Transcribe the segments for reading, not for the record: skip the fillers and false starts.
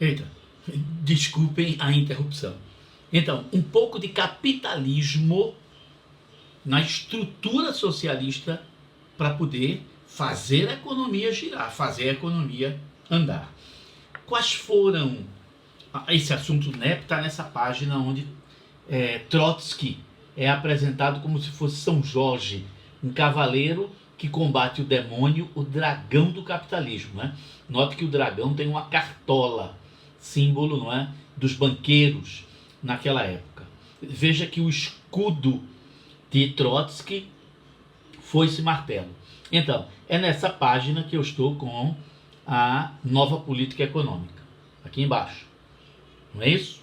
Eita, desculpem a interrupção. Então, um pouco de capitalismo na estrutura socialista para poder fazer a economia girar, fazer a economia andar. Quais foram... Esse assunto do NEP está nessa página onde Trotsky é apresentado como se fosse São Jorge, um cavaleiro que combate o demônio, o dragão do capitalismo, né? Note que o dragão tem uma cartola, símbolo, não é, dos banqueiros naquela época. Veja que o escudo de Trotsky foi esse martelo. Então, é nessa página que eu estou com a nova política econômica, aqui embaixo. Não é isso?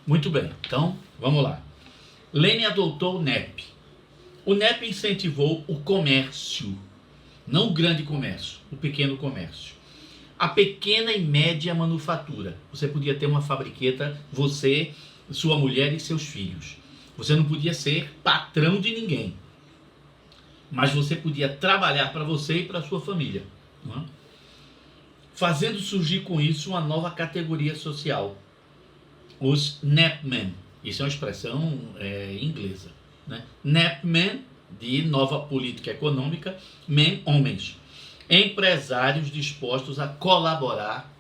Muito bem, então vamos lá. Lenin adotou o NEP. O NEP incentivou o comércio, não o grande comércio, o pequeno comércio. A pequena e média manufatura. Você podia ter uma fabriqueta, você, sua mulher e seus filhos. Você não podia ser patrão de ninguém, mas você podia trabalhar para você e para sua família, não é? Fazendo surgir com isso uma nova categoria social, os NEPmen. Isso é uma expressão inglesa, né? NEPmen, de nova política econômica, men, homens, empresários dispostos a colaborar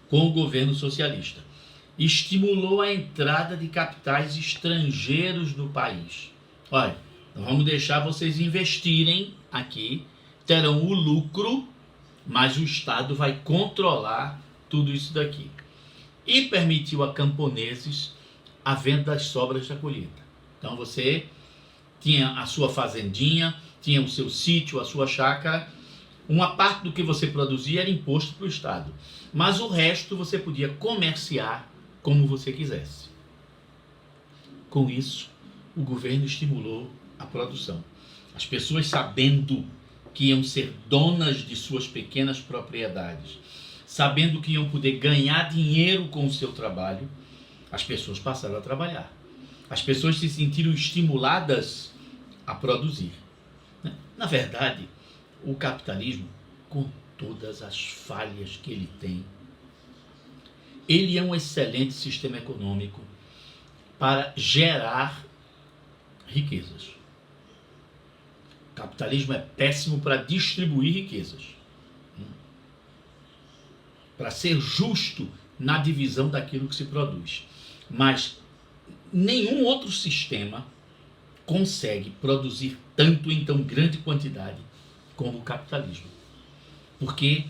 com o governo socialista. Estimulou a entrada de capitais estrangeiros no país. Olha, vamos deixar vocês investirem aqui, terão o lucro, mas o Estado vai controlar tudo isso daqui. E permitiu a camponeses a venda das sobras da colheita. Então você tinha a sua fazendinha, tinha o seu sítio, a sua chácara. Uma parte do que você produzia era imposto para o Estado, mas o resto você podia comerciar como você quisesse. Com isso, o governo estimulou a produção. As pessoas, sabendo que iam ser donas de suas pequenas propriedades, sabendo que iam poder ganhar dinheiro com o seu trabalho, as pessoas passaram a trabalhar. As pessoas se sentiram estimuladas a produzir. Na verdade, o capitalismo, com todas as falhas que ele tem, ele é um excelente sistema econômico para gerar riquezas. O capitalismo é péssimo para distribuir riquezas, para ser justo na divisão daquilo que se produz. Mas nenhum outro sistema consegue produzir tanto em tão grande quantidade como o capitalismo. Porque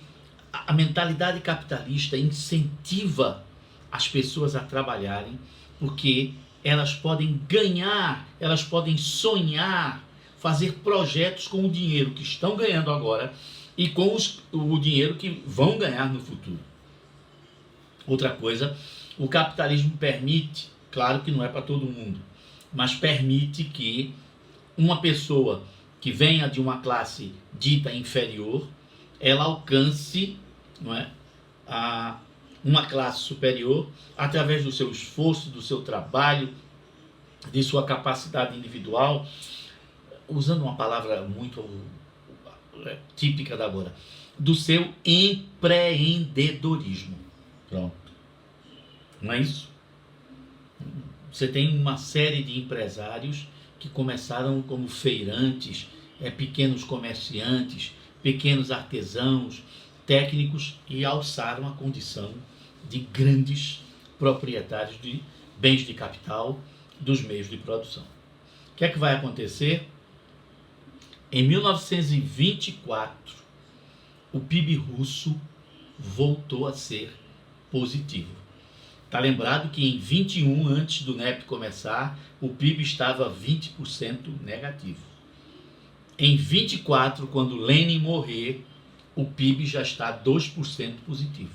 a mentalidade capitalista incentiva as pessoas a trabalharem, porque elas podem ganhar, elas podem sonhar, fazer projetos com o dinheiro que estão ganhando agora e com o dinheiro que vão ganhar no futuro. Outra coisa, o capitalismo permite, claro que não é para todo mundo, mas permite que uma pessoa que venha de uma classe dita inferior, ela alcance, não é, uma classe superior através do seu esforço, do seu trabalho, de sua capacidade individual, usando uma palavra muito típica da agora, do seu empreendedorismo. Pronto. Não é isso? Você tem uma série de empresários que começaram como feirantes, pequenos comerciantes, pequenos artesãos, técnicos, e alçaram a condição de grandes proprietários de bens de capital dos meios de produção. O que é que vai acontecer? Em 1924, o PIB russo voltou a ser positivo. Está lembrado que em 21, antes do NEP começar, o PIB estava 20% negativo. Em 24, quando Lenin morrer, o PIB já está 2% positivo.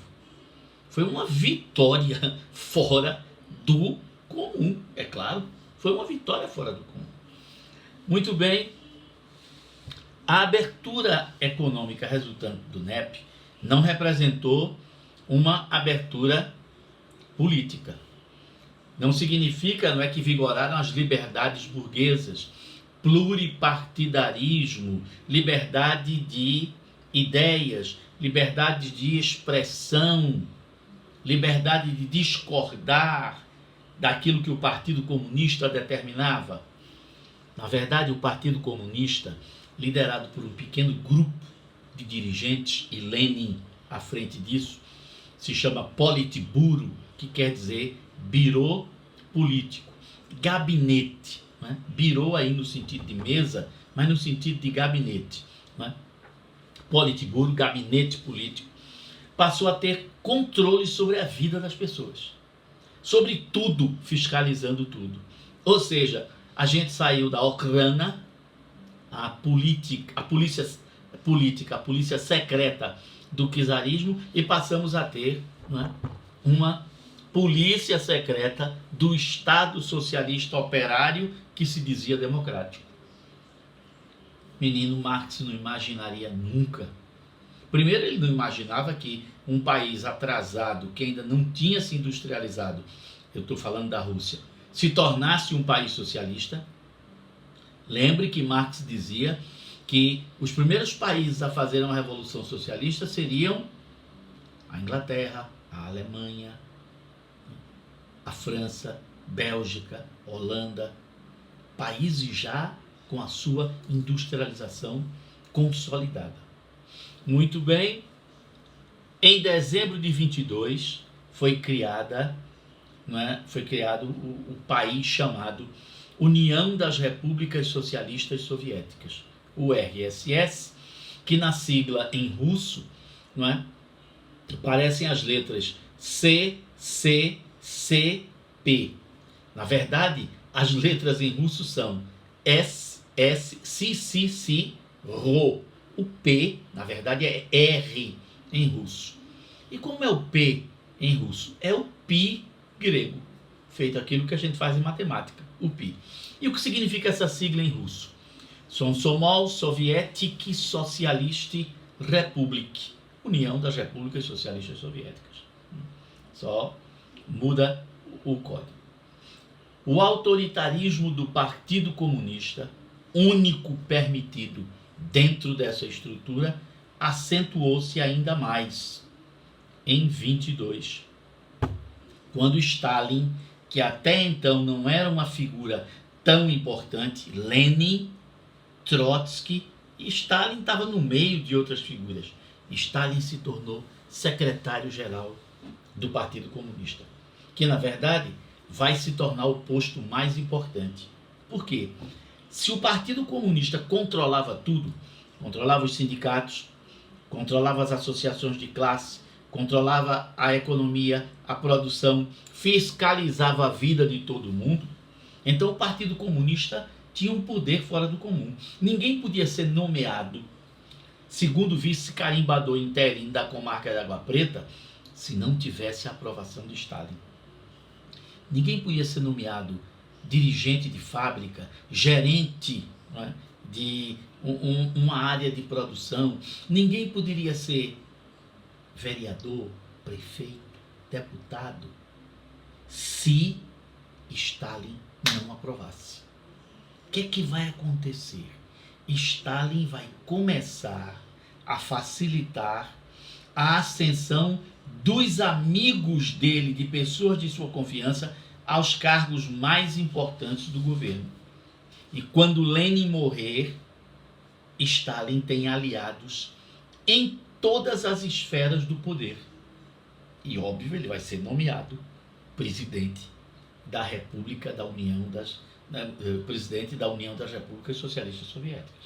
Foi uma vitória fora do comum, é claro. Foi uma vitória fora do comum. Muito bem. A abertura econômica resultante do NEP não representou uma abertura política. Não significa, não é, que vigoraram as liberdades burguesas, pluripartidarismo, liberdade de ideias, liberdade de expressão. liberdade de discordar daquilo que o Partido Comunista determinava. Na verdade, o Partido Comunista, liderado por um pequeno grupo de dirigentes, e Lenin à frente disso, se chama Politburo, que quer dizer birô político, gabinete, né? Birô aí no sentido de mesa, mas no sentido de gabinete, né? Politburo, gabinete político, passou a ter controle sobre a vida das pessoas, sobre tudo, fiscalizando tudo. Ou seja, a gente saiu da Ucrânia, a polícia secreta do czarismo, e passamos a ter, né, uma polícia secreta do Estado Socialista Operário que se dizia democrático. Menino Marx não imaginaria nunca. Primeiro, ele não imaginava que um país atrasado, que ainda não tinha se industrializado, eu estou falando da Rússia, se tornasse um país socialista. Lembre que Marx dizia que os primeiros países a fazer uma revolução socialista seriam a Inglaterra, a Alemanha, a França, Bélgica, Holanda, países já com a sua industrialização consolidada. Muito bem, em dezembro de 22 foi criado o país chamado União das Repúblicas Socialistas Soviéticas, o RSS, que na sigla em russo, não é, parecem as letras C, C, C, P. Na verdade, as letras em russo são S, S, Si, Si, Si, Ro. O P, na verdade, é R em russo. E como é o P em russo? É o pi grego, feito aquilo que a gente faz em matemática, o pi. E o que significa essa sigla em russo? Komsomol Sovietic Socialist Republic, União das Repúblicas Socialistas Soviéticas. Só muda o código. O autoritarismo do Partido Comunista, único permitido dentro dessa estrutura, acentuou-se ainda mais em 22, quando Stalin, que até então não era uma figura tão importante, Lenin, Trotsky, e Stalin estava no meio de outras figuras. Stalin se tornou secretário-geral do Partido Comunista, que na verdade vai se tornar o posto mais importante. Por quê? Se o Partido Comunista controlava tudo, controlava os sindicatos, controlava as associações de classe, controlava a economia, a produção, fiscalizava a vida de todo mundo, então o Partido Comunista tinha um poder fora do comum. Ninguém podia ser nomeado segundo vice-carimbador interino da comarca de Água Preta se não tivesse a aprovação de Stalin. Ninguém podia ser nomeado dirigente de fábrica, gerente, não é, de uma área de produção. Ninguém poderia ser vereador, prefeito, deputado, se Stalin não aprovasse. O que é que vai acontecer? Stalin vai começar a facilitar a ascensão dos amigos dele, de pessoas de sua confiança, aos cargos mais importantes do governo. E quando Lenin morrer, Stalin tem aliados em todas as esferas do poder. E óbvio, ele vai ser nomeado presidente da República da União presidente da União das Repúblicas Socialistas Soviéticas.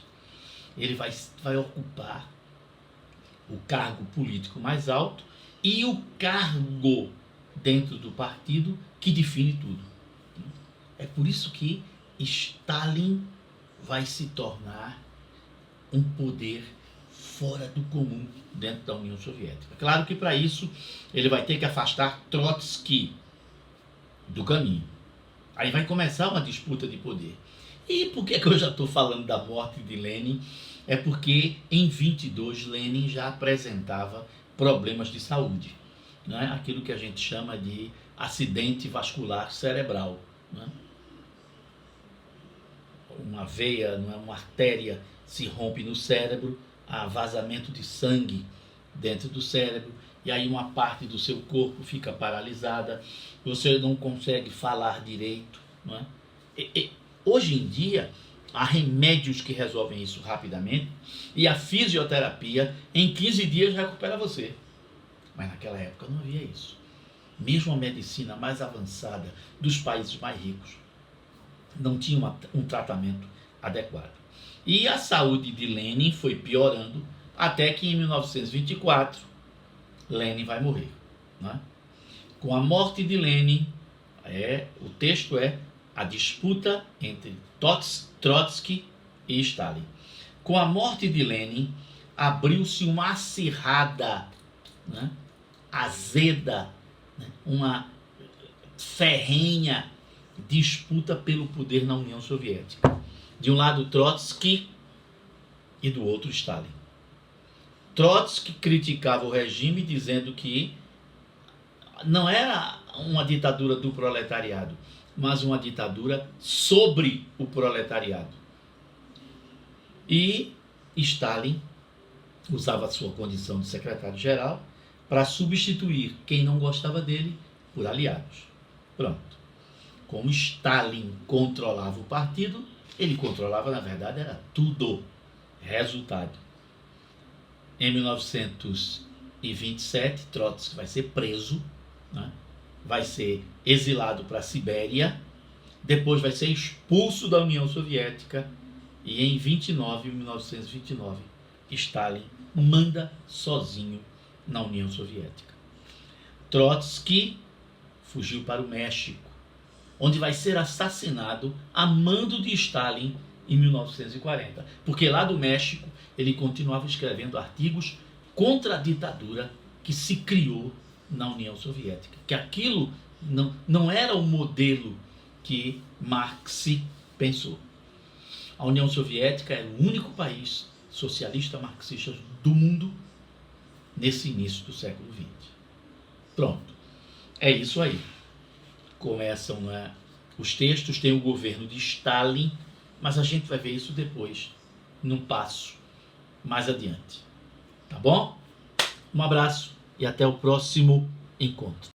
Ele vai ocupar o cargo político mais alto e o cargo dentro do partido que define tudo. É por isso que Stalin vai se tornar um poder fora do comum dentro da União Soviética. Claro que para isso ele vai ter que afastar Trotsky do caminho. Aí vai começar uma disputa de poder. E por que eu já estou falando da morte de Lenin? É porque em 22 Lenin já apresentava problemas de saúde, né? Aquilo que a gente chama de acidente vascular cerebral, né? Uma veia, uma artéria se rompe no cérebro, há vazamento de sangue dentro do cérebro, e aí uma parte do seu corpo fica paralisada, você não consegue falar direito, não é? Hoje em dia, há remédios que resolvem isso rapidamente, e a fisioterapia, em 15 dias, recupera você. Mas naquela época não havia isso. Mesmo a medicina mais avançada dos países mais ricos não tinha um tratamento adequado. E a saúde de Lenin foi piorando, até que em 1924, Lenin vai morrer. Né? Com a morte de Lenin, o texto é a disputa entre Trotsky e Stalin. Com a morte de Lenin, abriu-se uma acirrada, né, azeda, né, uma ferrenha disputa pelo poder na União Soviética. De um lado Trotsky e do outro Stalin. Trotsky criticava o regime dizendo que não era uma ditadura do proletariado, mas uma ditadura sobre o proletariado. E Stalin usava a sua condição de secretário-geral para substituir quem não gostava dele por aliados. Pronto. Como Stalin controlava o partido, ele controlava, na verdade, era tudo. Resultado. Em 1927, Trotsky vai ser preso, né? Vai ser exilado para a Sibéria, depois vai ser expulso da União Soviética e em 1929, Stalin manda sozinho na União Soviética. Trotsky fugiu para o México, onde vai ser assassinado a mando de Stalin em 1940, porque lá do México ele continuava escrevendo artigos contra a ditadura que se criou na União Soviética, que aquilo não era o modelo que Marx pensou. A União Soviética era o único país socialista marxista do mundo nesse início do século XX. Pronto, é isso aí. Começam, né, os textos, tem o governo de Stalin, mas a gente vai ver isso depois, num passo mais adiante. Tá bom? Um abraço e até o próximo encontro.